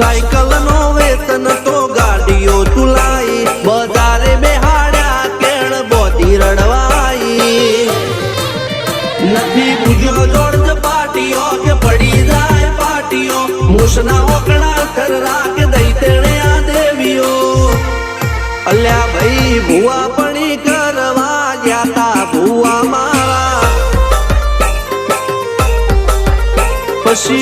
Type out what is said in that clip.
cycle no वेतन तो गाड़ियों तुलाई बजारे बेहाड़ा केण बोधी रड़वाई नथी बुझो जोड़ पाटियों के पड़ी जाए पाटियों मुसना ओकड़ा कर राख दई तेने आ देवियो अल्या भाई भुआ पणी करवा जाता भुआ मारा पसी